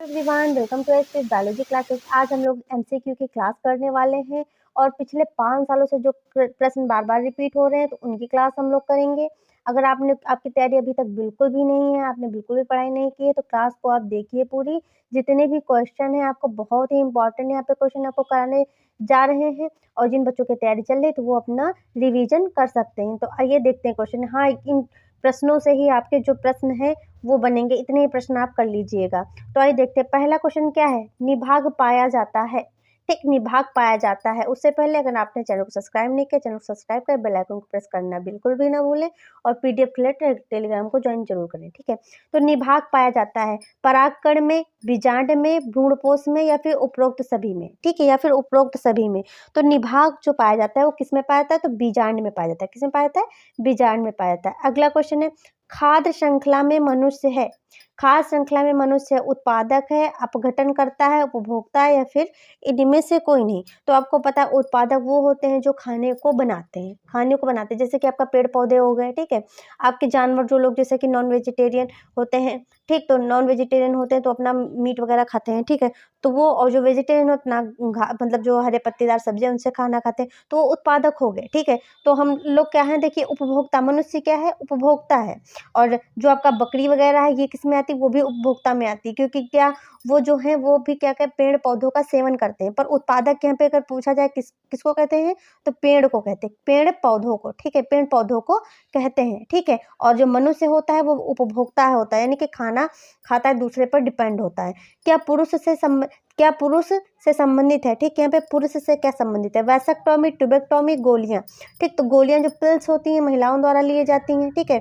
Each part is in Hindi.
Everyone, welcome to S biology classes. आज हम लोग एमसीक्यू की क्लास करने वाले हैं और पिछले 5 सालों से जो प्रश्न बार बार रिपीट हो रहे हैं तो उनकी क्लास हम लोग करेंगे। अगर आपकी तैयारी अभी तक बिल्कुल भी नहीं है, आपने बिल्कुल भी पढ़ाई नहीं की है, तो क्लास को आप देखिए पूरी। जितने भी क्वेश्चन हैं आपको बहुत ही इंपॉर्टेंट यहाँ पे क्वेश्चन आपको कराने जा रहे हैं, और जिन बच्चों की तैयारी चल रही है तो वो अपना रिविजन कर सकते हैं। तो आइए देखते हैं क्वेश्चन। हाँ, इन प्रश्नों से ही आपके जो प्रश्न है वो बनेंगे, इतने ही प्रश्न आप कर लीजिएगा। तो आइए देखते हैं, पहला क्वेश्चन क्या है। निभाग पाया जाता है, ठीक, निभाग पाया जाता है। उससे पहले अगर आपने चैनल को सब्सक्राइब नहीं किया, चैनल को सब्सक्राइब कर बेल आइकन को प्रेस करना बिल्कुल भी ना भूलें, और पीडीएफ के लिए टेलीग्राम को ज्वाइन जरूर करें, ठीक है। तो निभाग पाया जाता है परागकण में, बीजांड में, भ्रूणपोष में, या फिर उपरोक्त सभी में, ठीक है, या फिर उपरोक्त सभी में। तो निभाग जो पाया जाता है वो किस में पाया जाता है, तो बीजांड में पाया जाता है। किस में पाया जाता है, बीजांड में पाया जाता है। अगला क्वेश्चन है, खाद्य श्रृंखला में मनुष्य है। खाद्य श्रृंखला में मनुष्य उत्पादक है, अपघटन करता है, उपभोक्ता है, या फिर इनमें से कोई नहीं। तो आपको पता है उत्पादक वो होते हैं जो खाने को बनाते हैं, खाने को बनाते हैं। जैसे कि आपका पेड़ पौधे हो गए, ठीक है। आपके जानवर जो लोग जैसे कि नॉन वेजिटेरियन होते हैं, ठीक, तो नॉन वेजिटेरियन होते हैं तो अपना मीट वगैरह खाते हैं, ठीक है। तो वो, और जो वेजिटेरियन अपना मतलब जो हरे पत्तेदार सब्जियां उनसे खाना खाते हैं, तो वो उत्पादक हो गए, ठीक है। तो हम लोग क्या है, देखिए, उपभोक्ता। मनुष्य क्या है, उपभोक्ता है। और जो आपका बकरी वगैरह है, ये किस में आती है, वो भी उपभोक्ता में आती है, क्योंकि क्या, वो जो है वो भी क्या कहते हैं, पेड़ पौधों का सेवन करते हैं। पर उत्पादक यहाँ पे अगर पूछा जाए किसको कहते हैं, तो पेड़ को कहते हैं, पेड़ पौधों को, ठीक है, पेड़ पौधों को कहते हैं, ठीक है। और जो मनुष्य होता है वो उपभोक्ता होता है, यानी कि खाना खाता है, दूसरे पर डिपेंड होता है। क्या पुरुष से संबंधित है, ठीक है। यहाँ पे पुरुष से क्या संबंधित है, वैसेक्टोमी, ट्यूबेक्टोमी, गोलियां, ठीक। तो गोलियां जो पिल्स होती हैं महिलाओं द्वारा लिए जाती हैं, ठीक है।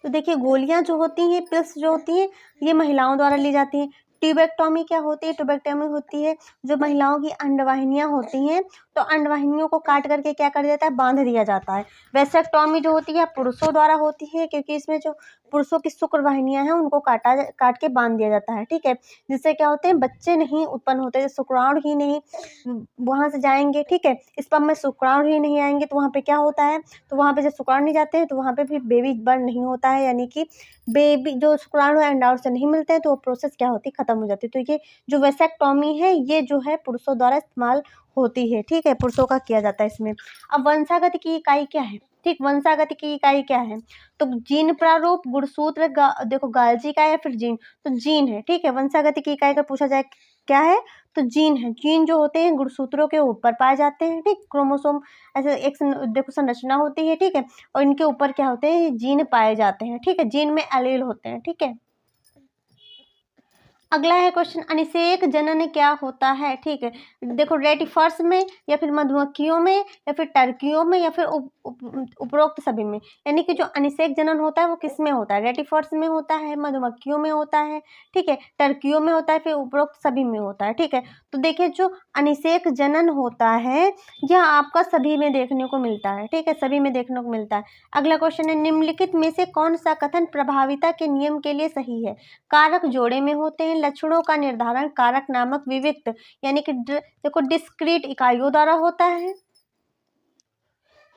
तो देखिए, गोलियां जो होती हैं, पिल्स जो होती हैं, ये महिलाओं द्वारा ली जाती हैं। ट्यूबेक्टोमी क्या होती है, ट्यूबेक्टोमी होती है जो महिलाओं की अंडवाहिनियां होती हैं, तो अंडवाहिनियों को काट करके क्या कर देता है, बांध दिया जाता है। वैसेक्टोमी जो होती है पुरुषों द्वारा होती है, क्योंकि इसमें जो पुरुषों की शुक्रवाहिनियां हैं उनको काट के बांध दिया जाता है, ठीक है। जिससे क्या होते हैं, बच्चे नहीं उत्पन्न होते, शुक्राणु ही नहीं वहां से जाएंगे, ठीक है। स्पर्म में शुक्राणु ही नहीं आएंगे तो वहां पे क्या होता है, तो वहां पे जब शुक्राणु नहीं जाते हैं तो वहां पे भी बेबी बर्न नहीं होता है, यानी कि बेबी जो शुक्राणु अंडाणु से नहीं मिलते हैं तो वो प्रोसेस क्या होती है, खत्म हो जाती है। तो ये जो वैसेक्टोमी है ये जो है पुरुषों द्वारा इस्तेमाल होती है, ठीक है, पुरुषों का किया जाता है इसमें। अब वंशागति की इकाई क्या है, ठीक, वंशागति की इकाई क्या है, तो जीन प्रारूप, गुणसूत्र, देखो गाल्जी का या फिर जीन, तो जीन है, ठीक है। वंशागति की इकाई का पूछा जाए क्या है, तो जीन है। जीन जो होते हैं गुणसूत्रों के ऊपर पाए जाते हैं, ठीक, क्रोमोसोम ऐसे एक देखो संरचना होती है, ठीक है, और इनके ऊपर क्या होते हैं, जीन पाए जाते हैं, ठीक है। जीन में एलील होते हैं, ठीक है। अगला है क्वेश्चन, अनिषेक जनन क्या होता है, ठीक है। देखो, रेटिफर्स में, या फिर मधुमक्खियों में, या फिर टर्कियों में, या फिर उपरोक्त सभी में। यानी कि जो अनिषेक जनन होता है वो किस में होता है, रेटिफर्स में होता है, मधुमक्खियों में होता है, ठीक है, टर्कियों में होता है, फिर उपरोक्त सभी में होता है, ठीक है। तो देखिए, जो अनिषेक जनन होता है यह आपका सभी में देखने को मिलता है, ठीक है, सभी में देखने को मिलता है। अगला क्वेश्चन है, निम्नलिखित में से कौन सा कथन प्रभाविता के नियम के लिए सही है। कारक जोड़े में होते हैं, लक्षणों का निर्धारण कारक नामक विविक्त, यानी कि देखो डिस्क्रीट इकाइयों द्वारा होता है।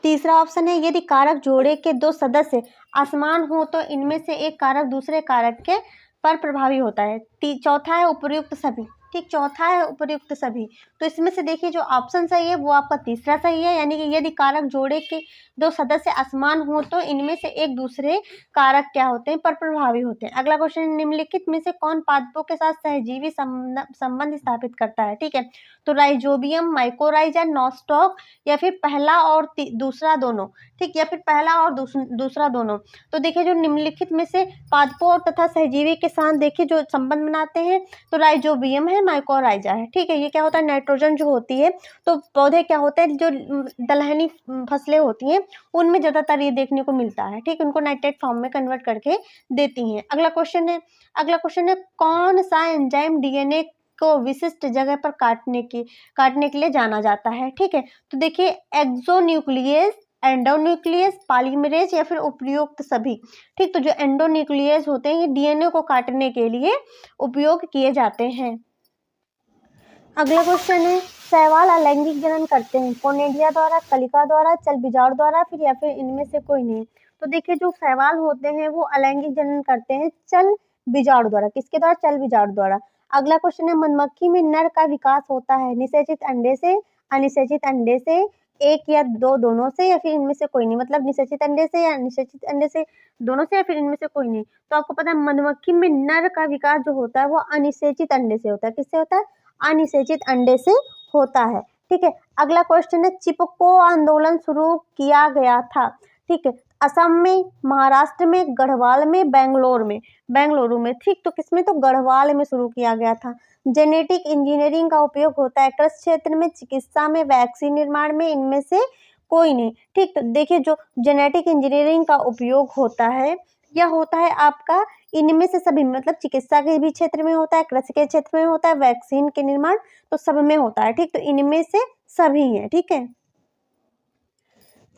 तीसरा ऑप्शन है, यदि कारक जोड़े के दो सदस्य असमान हो तो इनमें से एक कारक दूसरे कारक के पर प्रभावी होता है। चौथा है उपर्युक्त सभी, ठीक, चौथा है उपर्युक्त सभी। तो इसमें से देखिए जो ऑप्शन सही है वो आपका तीसरा सही है, यानी कि यदि कारक जोड़े के दो सदस्य असमान हो तो इनमें से एक दूसरे कारक क्या होते हैं, पर प्रभावी होते हैं। अगला क्वेश्चन, निम्नलिखित में से कौन पादपों के साथ सहजीवी संबंध स्थापित करता है, ठीक है। तो राइजोबियम, माइकोराइजा, नॉस्टॉक, या फिर पहला और दूसरा दोनों, ठीक, या फिर पहला और दूसरा दोनों। तो देखिए, जो निम्नलिखित में से पादपों और तथा सहजीवी के साथ देखिए जो संबंध बनाते हैं, तो राइजोबियम है, माइकोराइजा है, ठीक है। ये क्या होता है, नाइट्रोजन जो होती है, तो पौधे क्या होते हैं, जो दलहनी फसलें होती हैं उनमें ज्यादातर ये देखने को मिलता है, ठीक, उनको नाइट्रेट फॉर्म में कन्वर्ट करके देती हैं। अगला क्वेश्चन है, कौन सा एंजाइम डीएनए को विशिष्ट जगह पर काटने के लिए जाना जाता है, ठीक है। तो देखिए, एक्सोन्यूक्लियस, एंडोन्यूक्लियस, पॉलीमरेज, या फिर उपयुक्त सभी, ठीक। तो जो एंडोन्यूक्लियस होते हैं ये डीएनए को काटने के लिए उपयोग किए जाते हैं। अगला क्वेश्चन है, शैवाल अलैंगिक जनन करते हैं, कोनेडिया द्वारा, कलिका द्वारा, चल बिजाड़ द्वारा, फिर या फिर इनमें से कोई नहीं। तो देखिए, जो शैवाल होते हैं वो अलैंगिक जनन करते हैं चल बीजाणु द्वारा। किसके द्वारा? चल बीजाणु द्वारा। अगला क्वेश्चन है मधुमक्खी में नर का विकास होता है निषेचित अंडे से, अनिषेचित अंडे से, एक या दो दोनों से, या फिर इनमें से कोई नहीं। मतलब निषेचित अंडे से या निषेचित अंडे से, दोनों से, या फिर इनमें से कोई नहीं। तो आपको पता है मधुमक्खी में नर का विकास जो होता है वो अनिषेचित अंडे से होता है। किससे होता है? अनिषेचित अंडे से होता है। ठीक है। अगला क्वेश्चन है चिपको आंदोलन शुरू किया गया था। ठीक है। असम में, महाराष्ट्र में, गढ़वाल में, बेंगलुरु में। ठीक, तो किसमें? तो गढ़वाल में शुरू किया गया था। जेनेटिक इंजीनियरिंग का उपयोग होता है कृषि क्षेत्र में, चिकित्सा में, वैक्सीन निर्माण में, इनमें से कोई नहीं। ठीक, तो देखिए जो जेनेटिक इंजीनियरिंग का उपयोग होता है यह होता है आपका इनमें से सभी, मतलब चिकित्सा के भी क्षेत्र में होता है, कृषि के क्षेत्र में होता है, वैक्सीन के निर्माण, तो सब में होता है। ठीक, तो इनमें से सभी है। ठीक है।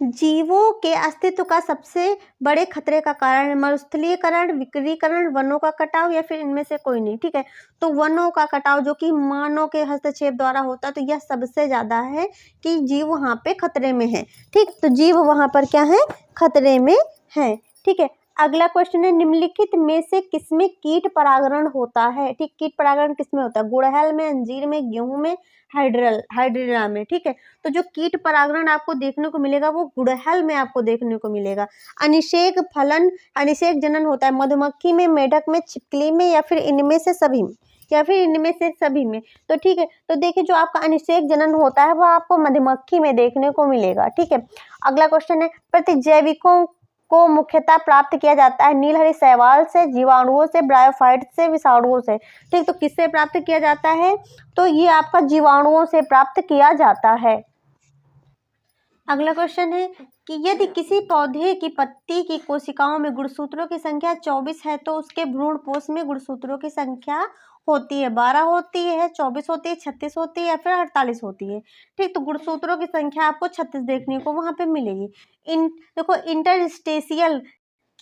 जीवों के अस्तित्व का सबसे बड़े खतरे का कारण है मरुस्थलीकरण, विकिरण, वनों का कटाव, या फिर इनमें से कोई नहीं। ठीक है। तो वनों का कटाव जो कि मानव के हस्तक्षेप द्वारा होता है, तो यह सबसे ज्यादा है कि जीव वहां पे खतरे में है। ठीक, तो जीव वहां पर क्या है? खतरे में है। ठीक है। अगला क्वेश्चन है निम्नलिखित में से किसमें कीट परागण होता है? ठीक, कीट परागण किसमें होता है? गुड़हल में, अंजीर में, गेहूं में, हाइड्रिला में। ठीक है। तो जो कीट परागण आपको देखने को मिलेगा वो गुड़हल में आपको देखने को मिलेगा। अनिषेक फलन, अनिषेक जनन होता है मधुमक्खी में, मेढक में, छिपकली में, या फिर इनमें से सभी में, या फिर इनमें से सभी में। तो ठीक है, तो देखिए जो आपका अनिषेक जनन होता है वो आपको मधुमक्खी में देखने को मिलेगा। ठीक है। अगला क्वेश्चन है प्रतिजैविकों को मुख्यतः प्राप्त किया जाता है नीलहरी शैवाल से, जीवाणुओं से, ब्रायोफाइट से, विषाणुओं से। ठीक, तो किससे प्राप्त किया जाता है? तो ये आपका जीवाणुओं से प्राप्त किया जाता है। अगला क्वेश्चन है कि यदि किसी पौधे की पत्ती की कोशिकाओं में गुणसूत्रों की संख्या 24 है तो उसके भ्रूणपोष में गुणसूत्रों की संख्या होती है 12 होती है, 24 होती है, 36 होती है, या फिर 48 होती है। ठीक, तो गुणसूत्रों की संख्या आपको 36 देखने को वहां पे मिलेगी। देखो इंटरस्टेशियल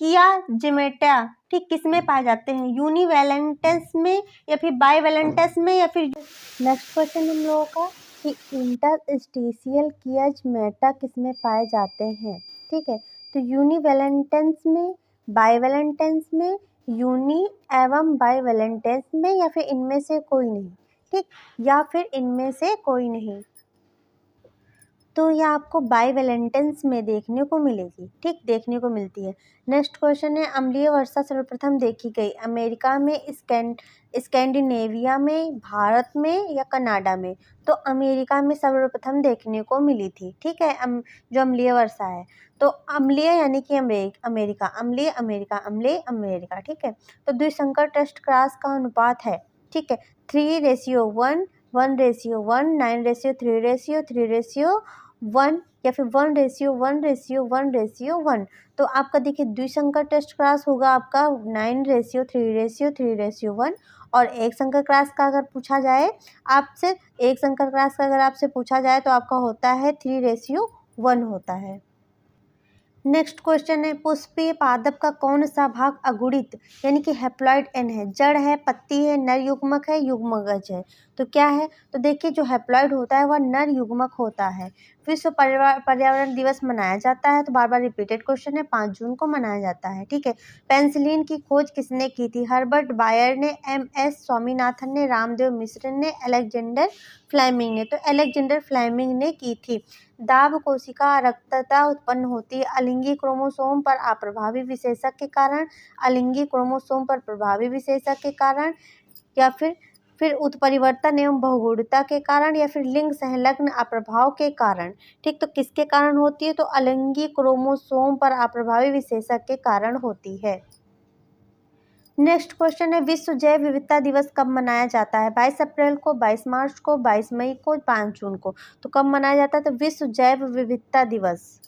किया जिमेटा ठीक किसमें पाए जाते हैं? यूनिवैलेंटेस में, या फिर बाइवैलेंटेस में, या फिर नेक्स्ट क्वेश्चन हम लोगों का कि इंटरस्टेशियल कियाजमेटा किसमें पाए जाते हैं? ठीक है, तो यूनिवैलेंटेंस में, बाइवैलेंटेंस में, यूनी एवं बाइवैलेंटेंस में, या फिर इनमें से कोई नहीं। ठीक, या फिर इनमें से कोई नहीं। तो यह आपको बाइवैलेंटेंस में देखने को मिलेगी। ठीक, देखने को मिलती है। नेक्स्ट क्वेश्चन है अम्लीय वर्षा सर्वप्रथम देखी गई अमेरिका में, स्कैंडिनेविया में, भारत में, या कनाडा में? तो अमेरिका में सर्वप्रथम देखने को मिली थी। ठीक है, जो अम्लीय वर्षा है। तो अम्लीय यानी कि अमेरिका, अम्लीय अमेरिका, अम्लीय अमेरिका। ठीक है। तो द्विसंकर टेस्ट क्रास का अनुपात है। ठीक है, 3:1, 1:1, 9:3, 3:1, या फिर 1:1:1:1:1। तो आपका देखिए द्विसंकर टेस्ट क्रास होगा आपका 9:3:3:1, और एक संकर क्रास का अगर पूछा जाए आपसे, एक संकर क्रास का अगर आपसे पूछा जाए तो आपका होता है 3:1 होता है। नेक्स्ट क्वेश्चन है पुष्पीय पादप का कौन सा भाग अगुणित यानी कि हैप्लॉइड एन है? जड़ है, पत्ती है, नर युग्मक है, युग्मगज है? तो क्या है? तो देखिए जो हैप्लॉइड होता है वह नर युग्मक होता है। विश्व पर्यावरण दिवस मनाया जाता है, तो बार बार रिपीटेड क्वेश्चन है, 5 जून को मनाया जाता है। ठीक है। पेंसिलिन की खोज किसने की थी? हर्बर्ट बायर ने, MS स्वामीनाथन ने, रामदेव मिश्र ने, अलेक्जेंडर फ्लेमिंग ने? तो अलेक्जेंडर फ्लेमिंग ने की थी। दाब कोशिका रक्तता उत्पन्न होती है अलिंगी क्रोमोसोम पर अप्रभावी विशेषक के कारण, अलिंगी क्रोमोसोम पर प्रभावी विशेषक के कारण, या फिर उत्परिवर्तन एवं बहुगुणता के कारण, या फिर लिंग संलग्न अप्रभाव के कारण। ठीक, तो किसके कारण होती है? तो अलिंगी क्रोमोसोम पर अप्रभावी विशेषक के कारण होती है। नेक्स्ट क्वेश्चन है विश्व जैव विविधता दिवस कब मनाया जाता है? 22 अप्रैल को, 22 मार्च को, 22 मई को, 5 जून को? तो कब मनाया जाता है? तो विश्व जैव विविधता दिवस।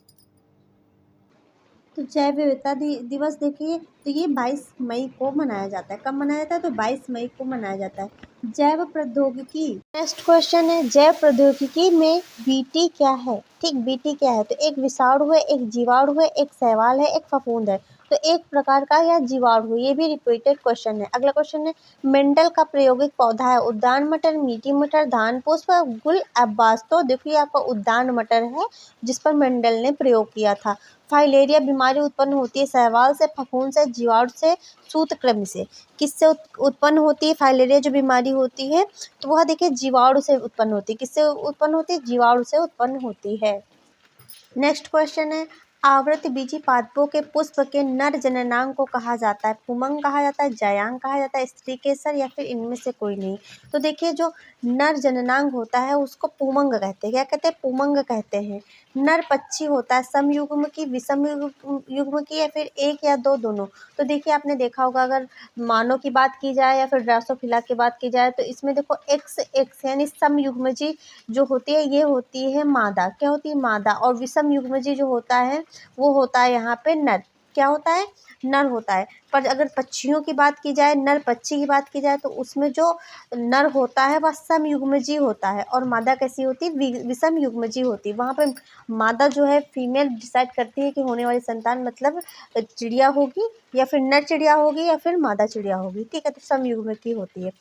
तो जैव विविधता दिवस देखिए, तो ये 22 मई को मनाया जाता है। कब मनाया जाता है? तो 22 मई को मनाया जाता है। जैव प्रौद्योगिकी। नेक्स्ट क्वेश्चन है जैव प्रौद्योगिकी में बीटी क्या है? ठीक, बीटी क्या है? तो एक विषाणु है, एक जीवाणु है, एक शैवाल है, एक फफूंद है। तो एक प्रकार का यह जीवाणु, ये भी रिपीटेड क्वेश्चन है। अगला क्वेश्चन है, मेंडल का प्रायोगिक पौधा है उद्यान मटर, मीठी मटर, धान पुष्प, गुल अब्बास। तो देखिए आपका उद्यान मटर है जिस पर मेंडल ने प्रयोग किया था। फाइलेरिया बीमारी उत्पन्न होती है शैवाल से, फफूंद से, जीवाणु से, सूत्रकृमि से। किससे उत्पन्न होती है फाइलेरिया जो बीमारी होती है? तो वह देखिए जीवाणु से उत्पन्न होती है। किससे उत्पन्न होती है? जीवाणु से उत्पन्न होती है। नेक्स्ट क्वेश्चन है, आवृतबीजी पादपों के पुष्प के नर जननांग को कहा जाता है? पुमंग कहा जाता है, जयांग कहा जाता है, स्त्री केसर, या फिर इनमें से कोई नहीं? तो देखिए जो नर जननांग होता है उसको पुमंग कहते हैं। क्या कहते हैं? पुमंग कहते हैं। नर पक्षी होता है समयुग्म की, विषम युग्म की, या फिर एक या दो, दोनों? तो देखिए आपने देखा होगा, अगर मानव की बात की जाए या फिर ड्रोसोफिला की बात की जाए तो इसमें देखो एक्स एक्स यानी समयुग्मजी जो होती है ये होती है मादा। क्या होती है? मादा। और विषम युग्मजी जो होता है वो होता है यहाँ पे नर। क्या होता है? नर होता है। पर अगर पक्षियों की बात की जाए, नर पक्षी की बात की जाए, तो उसमें जो नर होता है वह समयुग्मजी होता है और मादा कैसी होती है? विषम युग्मजी होती है। वहाँ पे मादा जो है फीमेल डिसाइड करती है कि होने वाली संतान मतलब चिड़िया होगी या फिर नर चिड़िया होगी या फिर मादा चिड़िया होगी। ठीक है, तो समयुग्म की होती है।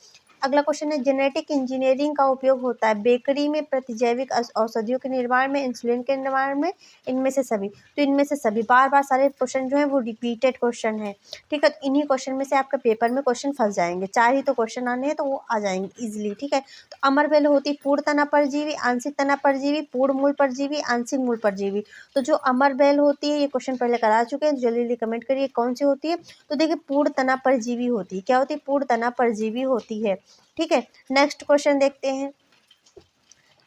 अगला क्वेश्चन है, जेनेटिक इंजीनियरिंग का उपयोग होता है बेकरी में, प्रतिजैविक औषधियों के निर्माण में, इंसुलिन के निर्माण में, इनमें से सभी? तो इनमें से सभी। बार बार सारे क्वेश्चन जो है वो रिपीटेड क्वेश्चन है। ठीक है, तो इन्हीं क्वेश्चन में से आपके पेपर में क्वेश्चन फंस जाएंगे। 4 ही तो क्वेश्चन आने हैं तो वो आ जाएंगे इजिली। ठीक है, तो अमरबेल होती पूर्ण तना परजीवी, आंशिक तना परजीवी, पूर्ण मूल परजीवी, आंशिक मूल परजीवी। तो जो अमरबेल होती है ये क्वेश्चन पहले करा चुके हैं, जल्दी जल्दी कमेंट करिए कौन सी होती है। तो देखिए पूर्ण तना परजीवी होती है। क्या होती है? पूर्ण तना परजीवी होती है। ठीक है, नेक्स्ट क्वेश्चन देखते हैं।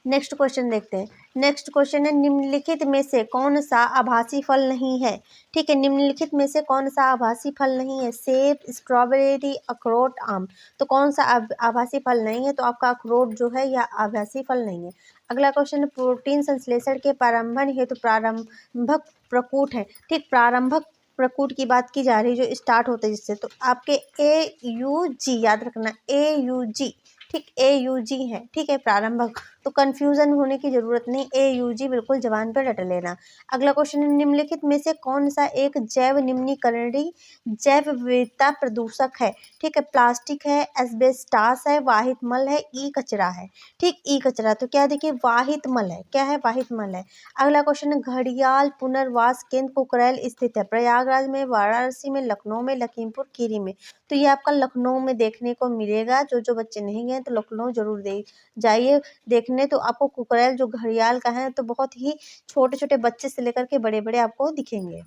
नेक्स्ट क्वेश्चन देखते हैं। नेक्स्ट क्वेश्चन है, निम्नलिखित में से कौन सा आभासी फल नहीं है? ठीक है, निम्नलिखित में से कौन सा आभासी फल नहीं है? सेब, स्ट्रॉबेरी, अखरोट, आम। तो कौन सा आभासी फल नहीं है? तो आपका अखरोट जो है यह आभासी फल नहीं है। अगला क्वेश्चन है, प्रोटीन संश्लेषण के प्रारंभन हेतु प्रारंभक प्रकूट है। ठीक, प्रारंभक प्रकूट की बात की जा रही है जो स्टार्ट होते हैं जिससे। तो आपके AUG याद रखना, AUG। ठीक, AUG है। ठीक है, प्रारंभक। तो कंफ्यूजन होने की जरूरत नहीं, AUG बिल्कुल जबान पर रट लेना। अगला क्वेश्चन है, निम्नलिखित में से कौन सा एक जैव निम्नीकरणीय जैव विविधता प्रदूषक है? ठीक है, प्लास्टिक है, एस्बेस्टास है, वाहित मल है, ई कचरा है। ठीक, ई कचरा। तो क्या देखिए वाहित मल है। क्या है? वाहित मल है। अगला क्वेश्चन है, घड़ियाल पुनर्वास केंद्र कुकरैल स्थित है? प्रयागराज में, वाराणसी में, लखनऊ में, लखीमपुर खीरी में? तो ये आपका लखनऊ में देखने को मिलेगा। जो बच्चे नहीं गए तो लखनऊ जरूर जाइए देखने। तो आपको कुकरैल जो घड़ियाल का है तो बहुत ही छोटे छोटे बच्चे से लेकर के बड़े बड़े आपको दिखेंगे।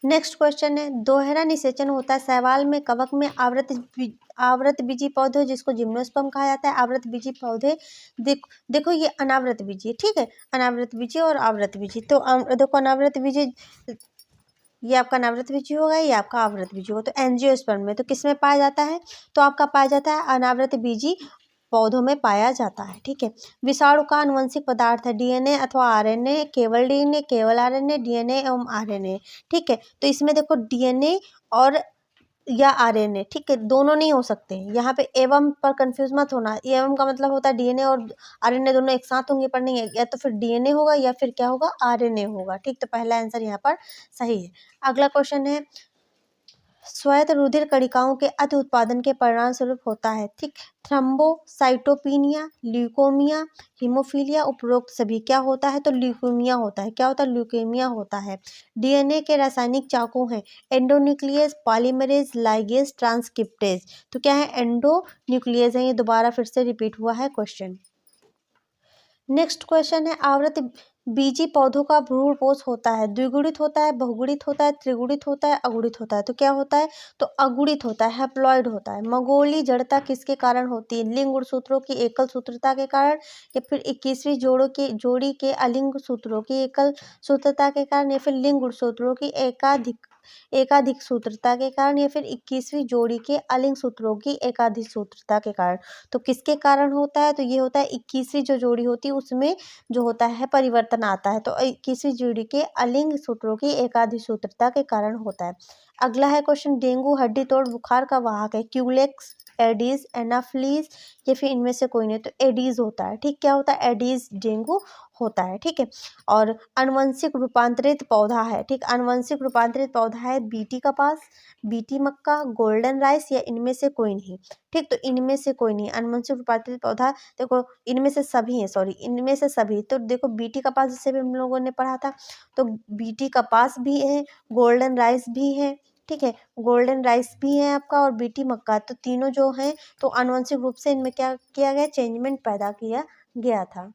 नेक्स्ट क्वेश्चन है, दोहरा निषेचन होता है शैवाल में, कवक में, आवृत बीजी पौधे जिसको जिम्नोस्पर्म कहा जाता है। आवृत बीजी पौधे देखो ये अनावृत बीजी है। ठीक है, अनावृत बीजी और आवृत बीजी। तो देखो अनावृत बीजी ये आपका अनावृत बीजी होगा, ये आपका आवृत बीजी होगा। तो एंजियोस्पर्म में तो किस में पाया जाता है? तो आपका पाया जाता है अनावृत बीजी पौधों में पाया जाता है। ठीक है, विषाणु का आनुवंशिक पदार्थ है DNA अथवा RNA, केवल DNA, केवल RNA, DNA एवं RNA। ठीक है, तो इसमें देखो DNA और या RNA। ठीक है, दोनों नहीं हो सकते। यहाँ पे एवं पर कंफ्यूज मत होना। एवं का मतलब होता है DNA और RNA दोनों एक साथ होंगे, पर नहीं है। या तो फिर DNA होगा या फिर क्या होगा? RNA होगा। ठीक, तो पहला आंसर यहाँ पर सही है। अगला क्वेश्चन है, स्वायत्त रुधिर कणिकाओं के अति उत्पादन के परिणाम स्वरूप होता है। ठीक, थ्रम्बोसाइटोपिनिया, ल्यूकोमिया, हीमोफीलिया, उपरोक्त सभी। क्या होता है? तो ल्यूकेमिया होता है। क्या होता है? ल्यूकेमिया होता है। DNA के रासायनिक चाकू हैं एंडोन्यूक्लियस, पॉलीमरेज, लाइगेज, ट्रांसक्रिप्टेज। तो क्या है? एंडोन्यूक्लियस है। ये दोबारा फिर से रिपीट हुआ है क्वेश्चन। नेक्स्ट क्वेश्चन है, आवृत बीजी पौधों का भ्रूणपोष होता है? द्विगुणित होता है, बहुगुणित होता है, त्रिगुणित होता है, अगुणित होता है? तो क्या होता है? तो अगुणित होता है, हैप्लॉइड होता है। मगोली जड़ता किसके कारण होती है? लिंग गुणसूत्रों की एकल सूत्रता के कारण, या फिर 21वीं जोड़ी के अलिंग सूत्रों की एकल सूत्रता के कारण, या फिर लिंग गुणसूत्रों की एकाधिक सूत्रता के कारण, या फिर 21वीं जोड़ी के अलिंग सूत्रों की एकाधिक सूत्रता के कारण? तो किसके कारण होता है? तो ये होता है 21वीं जो जोड़ी होती है उसमें जो होता है परिवर्तन आता है। तो 21वीं जोड़ी के अलिंग सूत्रों की एकाधिक सूत्रता के कारण होता है। अगला है क्वेश्चन, डेंगू हड्डी तोड़ बुखार का वाहक है? क्यूलेक्स, एडीज, एनाफ्लीज, या फिर इनमें से कोई नहीं? तो एडीज होता है। ठीक, क्या होता है? एडीज डेंगू होता है, ठीक है। और आनुवंशिक रूपांतरित पौधा है, ठीक, आनुवंशिक रूपांतरित पौधा है बीटी कपास, बीटी मक्का, गोल्डन राइस या इनमें से कोई नहीं, ठीक। तो इनमें से कोई नहीं, आनुवंशिक रूपांतरित पौधा देखो इनमें से सभी है, सॉरी इनमें से सभी। तो देखो बीटी कपास जिसे भी हम लोगों ने पढ़ा था, तो बीटी कपास भी है, गोल्डन राइस भी है, ठीक है, गोल्डन राइस भी है आपका और बीटी मक्का, तो तीनों जो हैं तो आनुवंशिक रूप से इनमें क्या किया गया, चेंजमेंट पैदा किया गया था।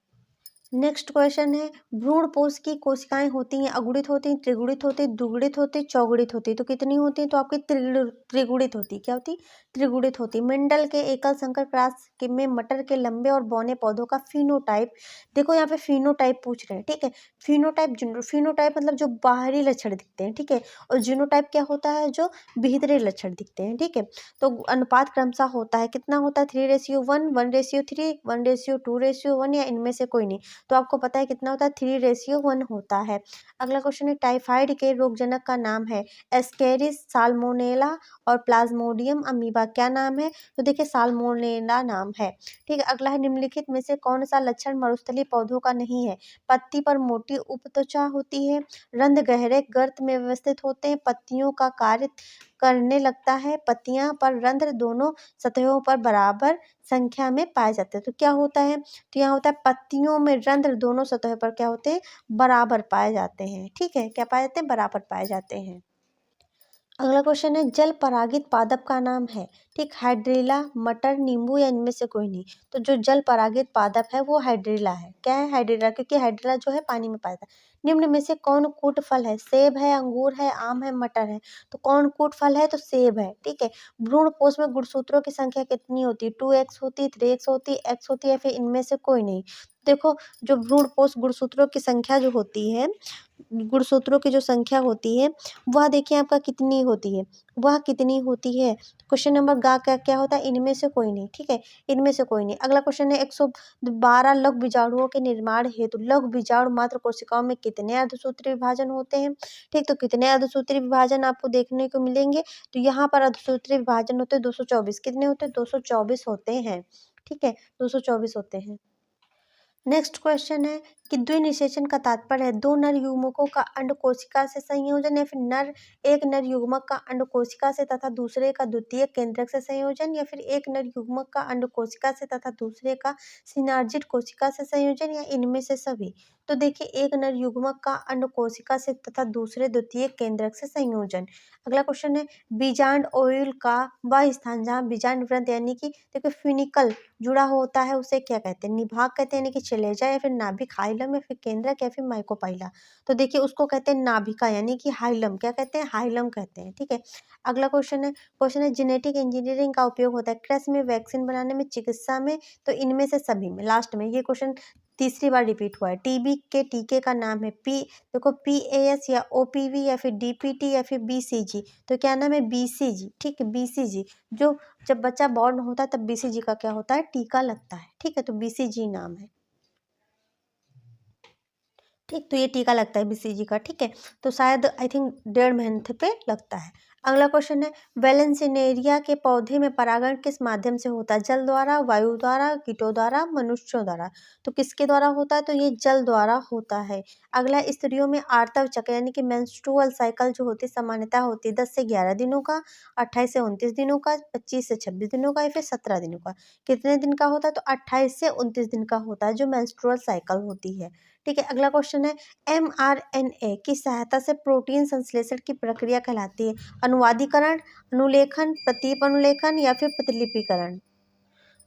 नेक्स्ट क्वेश्चन है, भ्रूणपोष की कोशिकाएं होती हैं अगुणित होती हैं, त्रिगुणित होती हैं, द्विगुणित होती हैं, चौगुणित होती हैं। तो कितनी होती हैं, तो आपकी त्रिगुणित होती है। क्या होती, त्रिगुणित होती। मेंडल के एकल संकर क्रॉस में मटर के लंबे और बौने पौधों का फिनोटाइप, देखो यहाँ पे फिनोटाइप पूछ रहे हैं, ठीक है। फिनोटाइप, फिनोटाइप मतलब जो बाहरी लक्षण दिखते हैं, ठीक है, और जीनोटाइप क्या होता है, जो भीतरी लक्षण दिखते हैं, ठीक है। तो अनुपात क्रमशः होता है, कितना होता है, 3:1, 1:3, 1:2:1 या इनमें से कोई नहीं। तो आपको पता है कितना होता है, 3:1 होता है। अगला क्वेश्चन है, टाइफाइड के रोगजनक का नाम है, एस्केरिस, साल्मोनेला और प्लाज्मोडियम अमीबा। क्या नाम है, तो देखिए साल्मोनेला नाम है, ठीक है। अगला है, निम्नलिखित में से कौन सा लक्षण मरुस्थलीय पौधों का नहीं है, पत्ती पर मोटी उपत्वचा होती है, रंध्र गहरे गर्त में व्यवस्थित होते हैं, पत्तियों का कार्य करने लगता है, पत्तियां पर रंध्र दोनों सतहों पर बराबर संख्या में पाए जाते हैं। तो क्या होता है, तो यहाँ होता है पत्तियों में रंध्र दोनों सतहों पर क्या होते हैं, बराबर पाए जाते हैं, ठीक है, क्या पाए जाते हैं, बराबर पाए जाते हैं। अगला क्वेश्चन है, जल परागित पादप का नाम है, ठीक, हाइड्रिला, मटर, नींबू या इनमें से कोई नहीं। तो जो जल परागित पादप है वो हाइड्रिला है। क्या है, हाइड्रिला, क्योंकि हाइड्रिला जो है पानी में पाया जाता है। निम्न में से कौन कूट फल है, सेब है, अंगूर है, आम है, मटर है। तो कौन कूट फल है, तो सेब है, ठीक है। भ्रूणपोष में गुणसूत्रों की संख्या कितनी होती है, 2x होती, 3x होती, x होती है, फिर इनमें से कोई नहीं। देखो जो भ्रूणपोष गुणसूत्रों की संख्या जो होती है, गुणसूत्रों की जो संख्या होती है वह देखिए आपका कितनी होती है, वह कितनी होती है। क्वेश्चन नंबर गा क्या क्या होता है, इनमें से कोई नहीं, ठीक है, इनमें से कोई नहीं। अगला क्वेश्चन है, 112 लघु बीजाणुओं के निर्माण हेतु लघु बीजाणु मात्र कोशिकाओं में कितने अर्धसूत्रीय विभाजन होते हैं, ठीक। तो कितने अर्धसूत्रीय विभाजन आपको देखने को मिलेंगे, तो यहाँ पर अर्धसूत्रीय विभाजन होते हैं 224। कितने होते हैं, 224 होते हैं, ठीक है, 224 होते हैं। नेक्स्ट क्वेश्चन है कि द्विनिषेचन का तात्पर्य है दो नर युग्मकों का अंड कोशिका से संयोजन, या फिर एक नर युग्मक का अंड कोशिका से तथा दूसरे का द्वितीय केंद्रक से संयोजन, या फिर एक नर युग्मक का अंड कोशिका से तथा दूसरे का सिनार्जिड कोशिका से संयोजन, या इनमें से सभी। तो देखिए एक नर युग्मक का अंड कोशिका से तथा दूसरे द्वितीय केंद्रक से संयोजन। अगला क्वेश्चन है, बीजांड ओव्यूल का वह स्थान जहाँ बीजांड व्रंत यानी कि देखो फिनिकल जुड़ा होता है उसे क्या कहते हैं, निभाग कहते हैं, यानी कि चलेजा, या फिर नाभिक हाइलम, या फिर केंद्रक, या फिर माइकोपाइला। तो देखिए उसको कहते हैं नाभिका यानी कि हाइलम, क्या कहते हैं, हाइलम कहते हैं, ठीक है। अगला क्वेश्चन है जेनेटिक इंजीनियरिंग का उपयोग होता है कृषि में, वैक्सीन बनाने में, चिकित्सा में, तो इनमें से सभी में। लास्ट में ये क्वेश्चन तीसरी बार रिपीट हुआ है, टीबी के टीके का नाम है देखो PAS या OPV या फिर DPT या फिर BCG। तो क्या नाम है, BCG, ठीक है, BCG। जो जब बच्चा बॉर्न होता है तब BCG का क्या होता है, टीका लगता है, ठीक है, तो BCG नाम है, ठीक। तो ये टीका लगता है BCG का, ठीक है। तो शायद आई थिंक 1.5 महीने पे लगता है। अगला क्वेश्चन है, वेलेंसिनेरिया के पौधे में परागण किस माध्यम से होता है, जल द्वारा, वायु द्वारा, कीटों द्वारा, मनुष्यों द्वारा। तो किसके द्वारा होता है, तो ये जल द्वारा होता है। अगला, स्त्रियों में आर्तव चक्र यानी कि मेंस्ट्रुअल साइकिल जो होती है सामान्यतः होती है 10 से 11 दिनों का, 28 से 29 दिनों का, 25 से 26 दिनों का, या फिर 17 दिनों का। कितने दिन का होता है, तो 28 से 29 दिन का होता है जो मेंस्ट्रुअल साइकिल होती है, ठीक है। अगला क्वेश्चन है, mRNA की सहायता से प्रोटीन संश्लेषण की प्रक्रिया कहलाती है अनुवादीकरण, अनुलेखन, प्रतीप अनुलेखन, या फिर प्रतिलिपिकरण।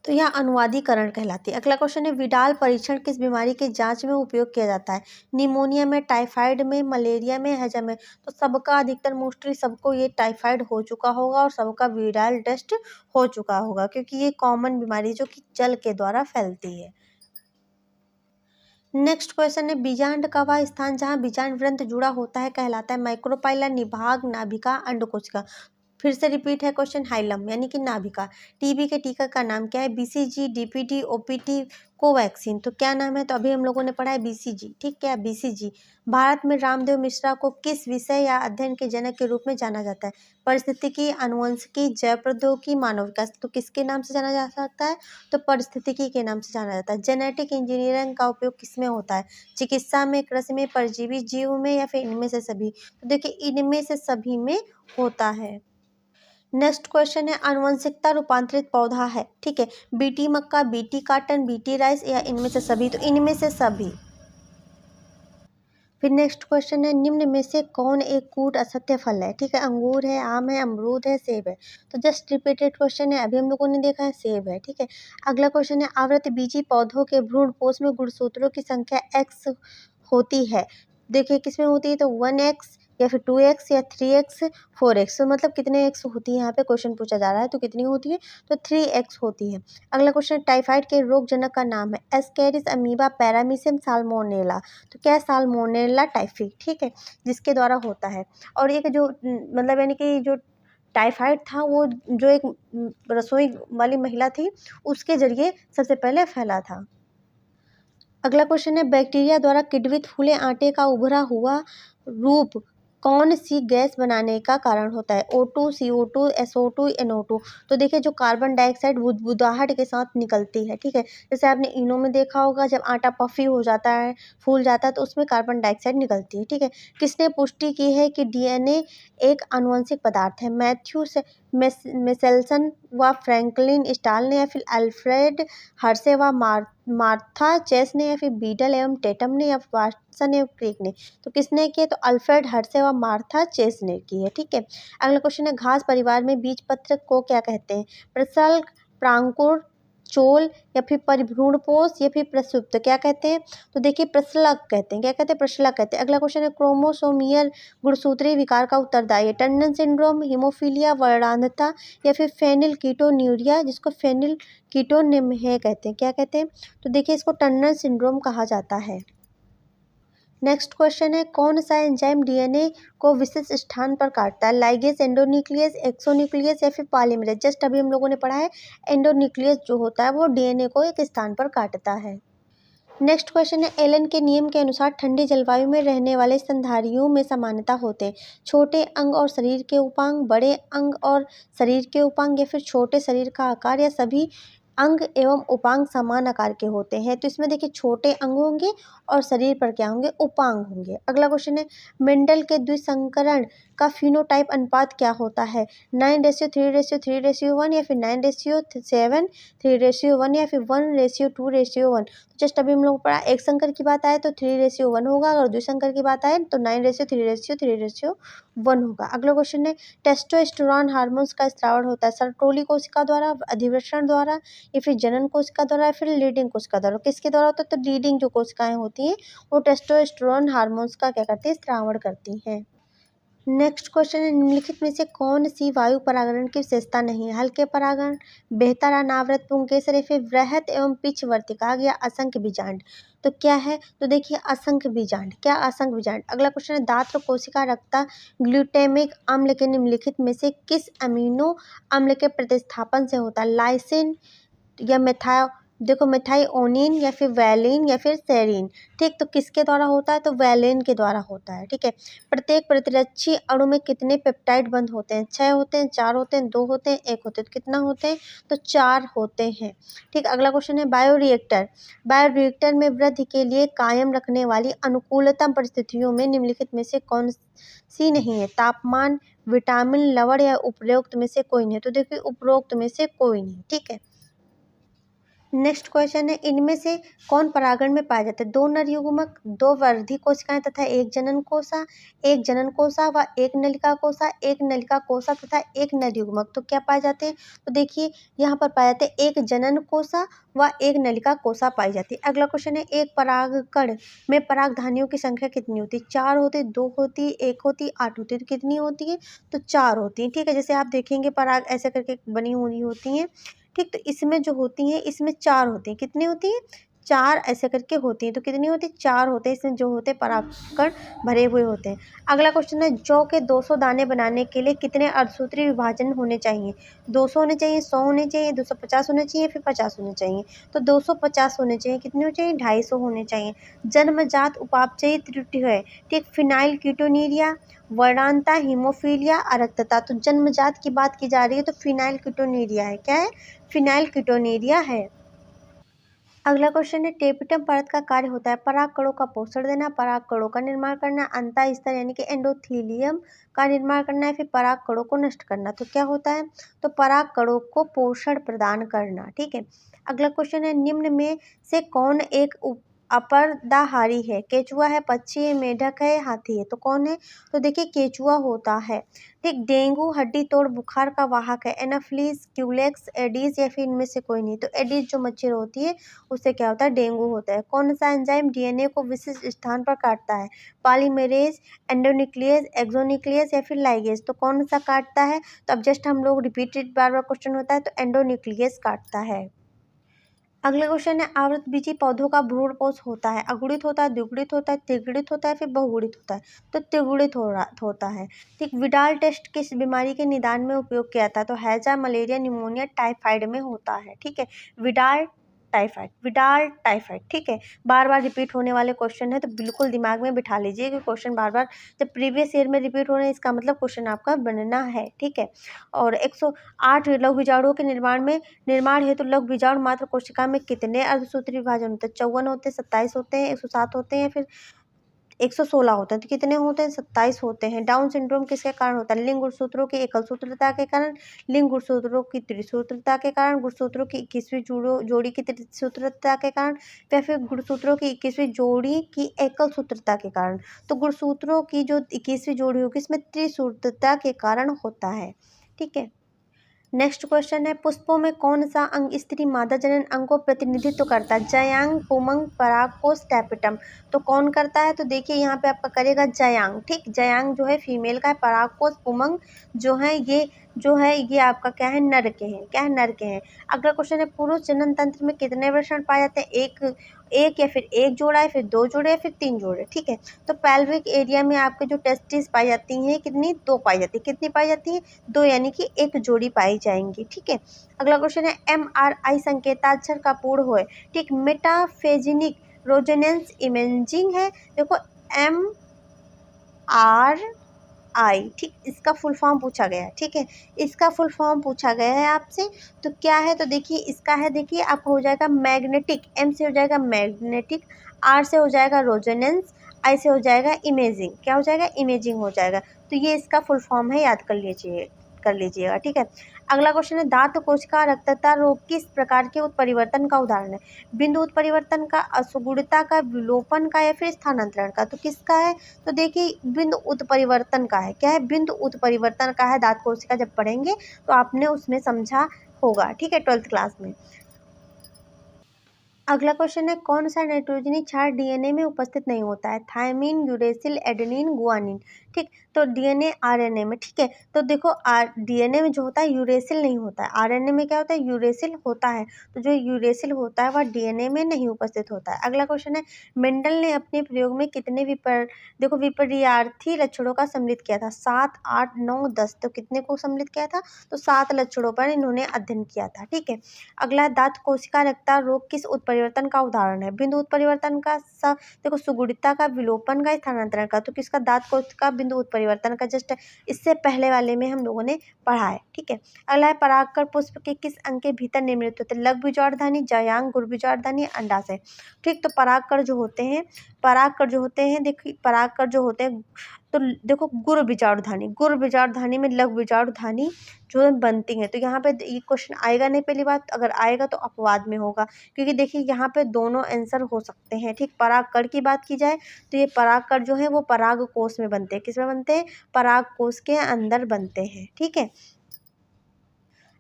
तो यह अनुवादीकरण कहलाती है। अगला क्वेश्चन है, विडाल परीक्षण किस बीमारी के जांच में उपयोग किया जाता है, निमोनिया में, टाइफाइड में, मलेरिया में, हैजा में। तो सबका अधिकतर मोस्टली सबको ये टाइफाइड हो चुका होगा और सबका विडाल टेस्ट हो चुका होगा, क्योंकि ये कॉमन बीमारी जो कि जल के द्वारा फैलती है। नेक्स्ट क्वेश्चन है, बीजांड का वह स्थान जहाँ बीजांड व्रंत जुड़ा होता है कहलाता है माइक्रोपाइला, निभाग, नाभिका, अंडकोशिका। फिर से रिपीट है क्वेश्चन, हाइलम यानी कि नाभिका। टीबी के टीका का नाम क्या है? BCG, DPT, OPT, Covaxin. तो क्या नाम है? तो अभी हम लोगों ने पढ़ा है बीसीजी। ठीक है, बीसीजी। भारत में रामदेव मिश्रा को किस विषय या अध्ययन के जनक के रूप में जाना जाता है? परिस्थितिकी, आनुवंशिकी, जैव प्रौद्योगिकी, मानव विकास। तो किसके नाम से जाना जा सकता है? तो परिस्थितिकी के नाम से जाना जाता है। जेनेटिक इंजीनियरिंग का उपयोग किसमें होता है? चिकित्सा में, कृषि में, परजीवी जीव में, या फिर इनमें से सभी? तो देखिए, इनमें से सभी में होता है। नेक्स्ट क्वेश्चन है, आनुवंशिकता रूपांतरित पौधा है। ठीक है, बीटी मक्का, बीटी काटन, बीटी राइस, या इनमें से सभी? तो इनमें से सभी। फिर नेक्स्ट क्वेश्चन है, निम्न में से कौन एक कूट असत्य फल है? ठीक है, अंगूर है, आम है, अमरूद है, सेब है। तो जस्ट रिपीटेड क्वेश्चन है, अभी हम लोगों ने देखा है सेब है। ठीक है, अगला क्वेश्चन है, आवृतबीजी पौधों के भ्रूणपोष में गुणसूत्रों की संख्या x होती है। देखिए किसमें होती है? तो 1x, या फिर 2x, या 3x, 4x। तो मतलब कितने x होती है? यहाँ पे क्वेश्चन पूछा जा रहा है, तो कितनी होती है? तो 3x होती है। अगला क्वेश्चन, टाइफाइड के रोगजनक का नाम है? Ascaris, amoeba, paramecium, salmonella. तो क्या? Salmonella typhi. ठीक है, जिसके द्वारा होता है। और एक जो मतलब यानी कि जो टाइफाइड था, वो जो एक रसोई वाली महिला थी, उसके जरिए सबसे पहले फैला था। अगला क्वेश्चन है, बैक्टीरिया द्वारा किण्वित फूले आटे का उभरा हुआ रूप कौन सी गैस बनाने का कारण होता है? O2, CO2, SO2, NO2। तो देखिए, जो कार्बन डाइऑक्साइड बुदबुदाहट के साथ निकलती है। ठीक है, जैसे आपने इनो में देखा होगा, जब आटा पफी हो जाता है, फूल जाता है, तो उसमें कार्बन डाइऑक्साइड निकलती है। ठीक है, किसने पुष्टि की है कि डीएनए एक आनुवंशिक पदार्थ है? मैथ्यू मेसेल्सन व फ्रैंकलिन स्टाल ने, या फिर अल्फ्रेड हर्शे व मार्था चेस ने, या फिर बीडल एवं टेटम ने, या वाटसन एवं क्रिक ने? तो किसने किया? तो अल्फ्रेड हर्शे व मार्था चेस ने की है। ठीक है, अगला क्वेश्चन है, घास परिवार में बीजपत्र को क्या कहते हैं? प्रसल्क, प्रांकुर, चोल, या फिर परिभ्रूणपोष, या फिर प्रसुप्त? क्या कहते हैं? तो देखिए, प्रसलक कहते हैं। क्या कहते हैं? प्रसलक कहते हैं। अगला क्वेश्चन है, क्रोमोसोमियल गुणसूत्रीय विकार का उत्तरदायी है? टंडन सिंड्रोम, हीमोफीलिया, वर्णांधता, या फिर फेनिल कीटोन्यूरिया, जिसको फेनिल कीटोनिम्हे कहते हैं? क्या कहते हैं? तो देखिए, इसको टंडन सिंड्रोम कहा जाता है। नेक्स्ट क्वेश्चन है, कौन सा एंजाइम डीएनए को विशिष्ट स्थान पर काटता है? लाइगेज, एंडोन्यूक्लियस, एक्सोन्यूक्लियस, या फिर पॉलीमरेज? जस्ट अभी हम लोगों ने पढ़ा है, एंडोन्यूक्लियस जो होता है वो डीएनए को एक स्थान पर काटता है। नेक्स्ट क्वेश्चन है, एलन के नियम के अनुसार ठंडी जलवायु में रहने वाले स्तनधारियों में समानता होते हैं? छोटे अंग और शरीर के उपांग, बड़े अंग और शरीर के उपांग, या फिर छोटे शरीर का आकार, या सभी अंग एवं उपांग समान आकार के होते हैं? तो इसमें देखिए, छोटे अंग होंगे और शरीर पर क्या होंगे? उपांग होंगे। अगला क्वेश्चन है, मेंडल के द्विसंकरण का फिनोटाइप अनुपात क्या होता है? 9:3:3:1, या फिर 9:7:3:1, या फिर 1:2:1? जस्ट अभी हम लोग पढ़ा, एक संकर की बात आए तो 3:1 होगा, अगर द्विसंकर की बात आए तो 9:3:3:1 होगा। अगला क्वेश्चन है, टेस्टोस्टेरोन हार्मोन्स का स्राव होता है सर्टोली कोशिका द्वारा, अधिवृषण द्वारा, या फिर जनन कोशिका द्वारा, या फिर लीडिंग कोशिका द्वारा? किसके द्वारा होता है? तो लीडिंग जो कोशिकाएं होती हैं वो टेस्टोस्टेरोन हार्मोन्स का क्या करती है? स्रावण करती हैं। नेक्स्ट क्वेश्चन है, निम्नलिखित में से कौन सी वायु परागण की विशेषता नहीं है? हल्के परागण, बेहतर अनावृत पुंकेसर, या फिर वृहत एवं पिच वर्तिकाग्र, या असंख्य बीजांड? तो क्या है? तो देखिए, असंख्य बीजांड। क्या? असंख्य बीजांड। अगला क्वेश्चन है, दात्र कोशिका रक्ता ग्लूटामिक अम्ल के निम्नलिखित में से किस अमीनो अम्ल के प्रतिस्थापन से होता है? लाइसिन, या देखो मेथाइओनिन, या फिर वैलिन, या फिर सेरीन? ठीक, तो किसके द्वारा होता है? तो वैलिन के द्वारा होता है। ठीक है, प्रत्येक प्रतिरक्षी अणु में कितने पेप्टाइड बंध होते हैं? 6 होते हैं, 4 होते हैं, 2 होते हैं, 1 होते हैं? तो कितना होते हैं? तो 4 होते हैं। ठीक, अगला क्वेश्चन है, बायोरिएक्टर में वृद्धि के लिए कायम रखने वाली अनुकूलतम परिस्थितियों में निम्नलिखित में से कौन सी नहीं है? तापमान, विटामिन, लवण, या उपरोक्त में से कोई नहीं? तो देखिए, उपरोक्त में से कोई नहीं। ठीक है, नेक्स्ट क्वेश्चन है, इनमें से कौन परागण में पाए जाते हैं? 2 नर युग्मक, 2 वर्धी कोशिकाएं तथा एक जनन कोषा, एक जनन कोषा व एक नलिका कोषा, एक नलिका कोषा तथा एक नर युग्मक? तो क्या पाए जाते हैं? तो देखिए, यहाँ पर पाए जाते हैं एक जनन कोषा व एक नलिका कोषा पाई जाती है। अगला क्वेश्चन है, एक परागकण में परागधानियों की संख्या कितनी होती है? 4 होती है, 2 होती है, 1 होती है, 8 होती है? तो कितनी होती है? तो 4 होती है। ठीक है, जैसे आप देखेंगे पराग ऐसे करके बनी हुई होती हैं। ठीक, तो इसमें जो होती हैं, इसमें 4 होती हैं। कितनी होती हैं? 4 ऐसे करके होती हैं। तो कितनी होती है? 4 होते हैं, इसमें जो होते हैं परागकण भरे हुए होते हैं। अगला क्वेश्चन है, जौ के 200 दाने बनाने के लिए कितने अर्धसूत्री विभाजन होने चाहिए? 200 होने चाहिए, 100 होने चाहिए, 250 होने चाहिए, फिर 50 होने चाहिए। तो 250 होने चाहिए। कितने होने चाहिए? 250 होने चाहिए। जन्मजात उपापचयी त्रुटि है, ठीक, फिनाइल कीटोनीरिया, वर्णांता, हीमोफीलिया, अरक्तता। तो जन्मजात की बात की जा रही है तो फिनाइल कीटोनीरिया है। क्या है? फिनाइल कीटोनीरिया है। अगला क्वेश्चन है, टेपिटम परत का कार्य होता है पराग कणों का पोषण देना, पराग कणों का निर्माण करना, अंतः स्तर यानी कि एंडोथीलियम का निर्माण करना है, फिर पराग कणों को नष्ट करना। तो क्या होता है? तो पराग कणों को पोषण प्रदान करना। ठीक है। अगला क्वेश्चन है, निम्न में से कौन एक अपरदाहारी है? केचुआ है, पक्षी है, मेढक है, हाथी है। तो कौन है? तो देखिए केचुआ होता है। ठीक, डेंगू हड्डी तोड़ बुखार का वाहक है, एनाफिलीज, क्यूलेक्स, एडीज या फिर इनमें से कोई नहीं। तो एडीज जो मच्छर होती है उससे क्या होता है? डेंगू होता है। कौन सा एंजाइम डीएनए को विशिष्ट स्थान पर काटता है? पॉलीमेरेज, एंडोन्यूक्लियस, एक्सोन्यूक्लियस या फिर लाइगेज। तो कौन सा काटता है? तो अब जस्ट हम लोग रिपीटेड बार बार क्वेश्चन होता है तो एंडोन्यूक्लियस काटता है। अगला क्वेश्चन है, आवृतबीजी पौधों का भ्रूणपोष होता है, अगुणित होता है, द्विगुणित होता है, त्रिगुणित होता है, फिर बहुगुणित होता है। तो त्रिगुणित होता है। ठीक, विडाल टेस्ट किस बीमारी के निदान में उपयोग किया जाता है? तो हैजा, मलेरिया, निमोनिया, टाइफाइड में होता है। ठीक है, विडाल टाइफाइड, विडाल टाइफाइड। ठीक है, बार बार रिपीट होने वाले क्वेश्चन है तो बिल्कुल दिमाग में बिठा लीजिए कि क्वेश्चन बार बार जब प्रीवियस ईयर में रिपीट हो रहे हैं इसका मतलब क्वेश्चन आपका बनना है। ठीक है, और 108 लघु बीजाणुओं के निर्माण हेतु लघु बीजाणु मात्र कोशिका में कितने अर्धसूत्री विभाजन होते हैं? 54 होते हैं, 27 होते हैं, 107 होते हैं, फिर 116 होते हैं। तो कितने होते हैं? 27 होते हैं। डाउन सिंड्रोम किसके कारण होता है? लिंग गुणसूत्रों की एकल सूत्रता के कारण, लिंग गुणसूत्रों की त्रिसूत्रता के कारण, गुणसूत्रों की 21वीं जोड़ी की त्रिसूत्रता के कारण, या फिर गुणसूत्रों की 21वीं जोड़ी की एकल सूत्रता के कारण। तो गुणसूत्रों की जो 21वीं जोड़ी होगी इसमें त्रिसूत्रता के कारण होता है। ठीक है, नेक्स्ट क्वेश्चन है, पुष्पों में कौन सा अंग स्त्री मादा जनन अंग को प्रतिनिधित्व करता है? जयांग, पुमंग, परागकोश, टैपिटम। तो कौन करता है? तो देखिए यहाँ पे आपका करेगा जयांग। ठीक, जयांग जो है फीमेल का है, परागकोश, पुमंग जो है ये आपका क्या है? नर के हैं। क्या है? नर के हैं। अगला क्वेश्चन है, पुरुष जनन तंत्र में कितने वृषण पाए जाते हैं? एक या फिर एक जोड़ा है, फिर 2 जोड़े या फिर 3 जोड़े। ठीक है, तो पेल्विक एरिया में आपके जो टेस्टिस पाई जाती हैं कितनी? 2 पाई जाती है। कितनी पाई जाती है? 2, यानी कि एक जोड़ी पाई जाएंगी। ठीक है, अगला क्वेश्चन है, MRI संकेताक्षर का पूर्ण होय। ठीक, मेटाफेजिनिक रोजोनेंस इमेजिंग है। देखो MRI, ठीक, इसका फुल फॉर्म पूछा गया है। ठीक है, इसका फुल फॉर्म पूछा गया है आपसे तो क्या है? तो देखिए इसका है, देखिए आपका हो जाएगा मैग्नेटिक, M से हो जाएगा मैग्नेटिक, R से हो जाएगा रोजोनेंस, I से हो जाएगा इमेजिंग। क्या हो जाएगा? इमेजिंग हो जाएगा। तो ये इसका फुल फॉर्म है, याद कर लीजिएगा। ठीक है, अगला क्वेश्चन है, दांत कोशिका रक्तता रोग किस प्रकार के उत्परिवर्तन का उदाहरण है? बिंदु उत्परिवर्तन का, असुगुणता का, विलोपन का या फिर स्थानांतरण का। तो किसका है? तो देखिए बिंदु उत्परिवर्तन का है। क्या है? बिंदु उत्परिवर्तन का है। दांत कोशिका जब पढ़ेंगे तो आपने उसमें समझा होगा। ठीक है, 12th क्लास में। अगला क्वेश्चन है, कौन सा नाइट्रोजनी क्षार डीएनए में उपस्थित नहीं होता है? Thymine, uracil, adenine, guanine. ठीक, तो डीएनए आरएनए में। ठीक है, तो देखो डीएनए में जो होता है यूरेसिल नहीं होता है, आरएनए में क्या होता है? यूरेसिल होता है। तो जो यूरेसिल होता है वह डीएनए में नहीं उपस्थित होता है। अगला क्वेश्चन है, मेंडल ने अपने प्रयोग में कितने विपर्यार्थी लक्षणों का सम्मिलित किया था? 7, 8, 9, 10। तो कितने को सम्मिलित किया था? तो 7 लक्षणों पर इन्होंने अध्ययन किया था। ठीक है, अगला, दांत कोशिका रक्तता रोग किस उत्परिवर्तन का उदाहरण है? बिंदु उत्परिवर्तन का, देखो सुगुणिता का, विलोपन का, स्थानांतरण का। तो किसका? दांत कोशिका बिंदु उत्परिवर्तन का। जस्ट इससे पहले वाले में हम लोगों ने पढ़ा है। ठीक है, अगला है, परागकण पुष्प के किस अंग के भीतर निर्मित होते हैं? लघु बीजाणुधानी, जयांग, गुड़ बीजाणुधानी, अंडाशय। ठीक, तो परागकण जो होते हैं देखिए परागकण जो होते हैं तो देखो गुड़ बीजाणुधानी में लघु बीजाणुधानी जो बनती हैं। तो यहाँ पे ये क्वेश्चन आएगा नहीं, पहली बात, अगर आएगा तो अपवाद में होगा, क्योंकि देखिए यहाँ पे दोनों आंसर हो सकते हैं। ठीक, परागकण की बात की जाए तो ये परागकण जो है वो परागकोश में बनते हैं। किस में बनते हैं? परागकोश के अंदर बनते हैं। ठीक है,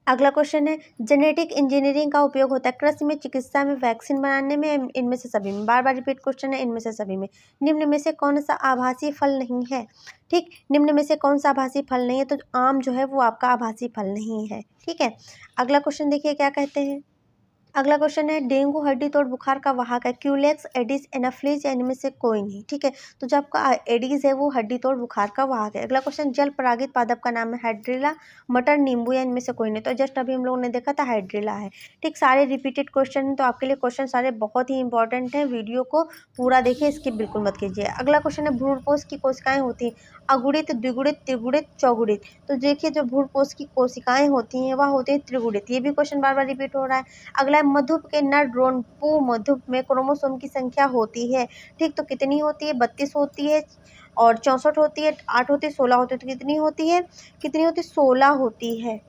अगला क्वेश्चन है, जेनेटिक इंजीनियरिंग का उपयोग होता है कृषि में, चिकित्सा में, वैक्सीन बनाने में, इनमें से सभी में। बार बार रिपीट क्वेश्चन है, इनमें से सभी में। निम्न में से कौन सा आभासी फल नहीं है? ठीक, निम्न में से कौन सा आभासी फल नहीं है? तो आम जो है वो आपका आभासी फल नहीं है। ठीक है, अगला क्वेश्चन देखिए क्या कहते हैं। अगला क्वेश्चन है, डेंगू हड्डी तोड़ बुखार का वाहक है, क्यूलेक्स, एडिस, एनाफिलीज या इनमें से कोई नहीं। ठीक है, तो जो आपका एडिस है वो हड्डी तोड़ बुखार का वाहक है। अगला क्वेश्चन, जल परागित पादप का नाम है, हाइड्रिला, मटर, नींबू या इनमें से कोई नहीं। तो जस्ट अभी हम लोगों ने देखा था हाइड्रिला है। ठीक, सारे रिपीटेड क्वेश्चन, तो आपके लिए क्वेश्चन सारे बहुत ही इंपॉर्टेंट हैं। वीडियो को पूरा देखिए, स्किप बिल्कुल मत कीजिए। अगला क्वेश्चन है, भ्रूणपोष की कोशिकाएं होती हैं, अगुणित, द्विगुणित, त्रिगुणित, चौगुणित। तो देखिए, जो भ्रूणपोष की कोशिकाएं होती हैं वह होती है त्रिगुणित। ये भी क्वेश्चन बार बार रिपीट हो रहा है। अगला है, मधुप के नर ड्रोन पू मधुप में क्रोमोसोम की संख्या होती है। ठीक, तो कितनी होती है? 32 होती है, और 64 होती है, 8 होती है, 16 होती है। तो कितनी होती है? 16 होती है।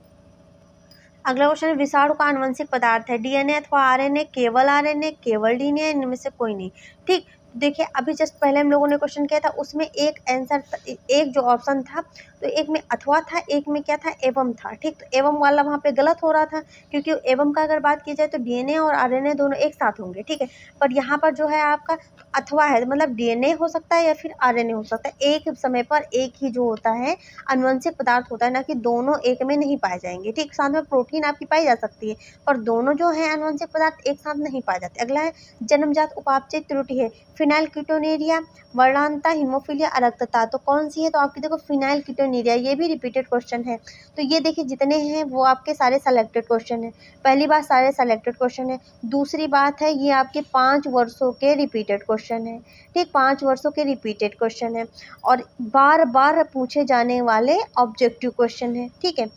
अगला क्वेश्चन है, विषाणु का आनुवंशिक पदार्थ है, डीएनए अथवा आरएनए, केवल आरएनए, केवल डीएनए, इनमें से कोई नहीं। ठीक, देखिए अभी जस्ट पहले हम लोगों ने क्वेश्चन किया था, उसमें एक आंसर, एक जो ऑप्शन था, तो एक में अथवा था, एक में क्या था? एवं था। ठीक, तो एवं वाला वहाँ पे गलत हो रहा था, क्योंकि एवं का अगर बात की जाए तो डीएनए और आरएनए दोनों एक साथ होंगे। ठीक है, पर यहाँ पर जो है आपका अथवा है, मतलब डीएनए हो सकता है या फिर आरएनए हो सकता है। एक समय पर एक ही जो होता है आनुवंशिक पदार्थ होता है, ना कि दोनों एक में नहीं पाए जाएंगे। ठीक, साथ में प्रोटीन आपकी पाई जा सकती है, पर दोनों जो है आनुवंशिक पदार्थ एक साथ नहीं पाए जाते। अगला है, जन्मजात उपापचय त्रुटि है, फिनाइलकीटोनुरिया, वर्णांता, हीमोफीलिया, अरक्तता। तो कौन सी है? तो आपकी देखो फिनाइलकीटोनुरिया। ये भी रिपीटेड क्वेश्चन है। तो ये देखिए जितने हैं वो आपके सारे सेलेक्टेड क्वेश्चन है। पहली बात, सारे सेलेक्टेड क्वेश्चन है। दूसरी बात है, ये आपके 5 वर्षों के रिपीटेड क्वेश्चन है। ठीक, 5 वर्षों के रिपीटेड क्वेश्चन है, और बार बार पूछे जाने वाले ऑब्जेक्टिव क्वेश्चन है। ठीक है,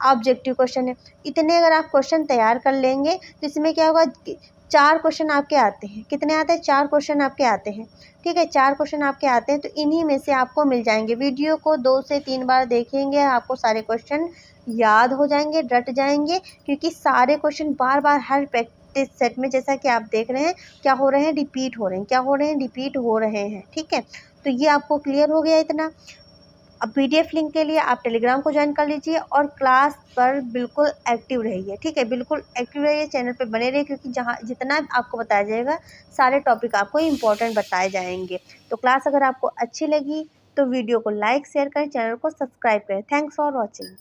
ऑब्जेक्टिव क्वेश्चन है। इतने अगर आप क्वेश्चन तैयार कर लेंगे तो इसमें क्या होगा, 4 क्वेश्चन आपके आते हैं। कितने आते हैं? 4 क्वेश्चन आपके आते हैं। ठीक है, 4 क्वेश्चन आपके आते हैं, तो इन्हीं में से आपको मिल जाएंगे। वीडियो को 2 से 3 बार देखेंगे, आपको सारे क्वेश्चन याद हो जाएंगे, रट जाएंगे, क्योंकि सारे क्वेश्चन बार बार हर प्रैक्टिस सेट में, जैसा कि आप देख रहे हैं, क्या हो रहे हैं? रिपीट हो रहे हैं। क्या हो रहे हैं? रिपीट हो रहे हैं। ठीक है, तो ये आपको क्लियर हो गया इतना। अब पीडीएफ लिंक के लिए आप टेलीग्राम को ज्वाइन कर लीजिए, और क्लास पर बिल्कुल एक्टिव रहिए। ठीक है, बिल्कुल एक्टिव रहिए, चैनल पे बने रहिए, क्योंकि जहाँ जितना आपको बताया जाएगा सारे टॉपिक आपको इम्पोर्टेंट बताए जाएंगे। तो क्लास अगर आपको अच्छी लगी तो वीडियो को लाइक शेयर करें, चैनल को सब्सक्राइब करें। Thanks for watching.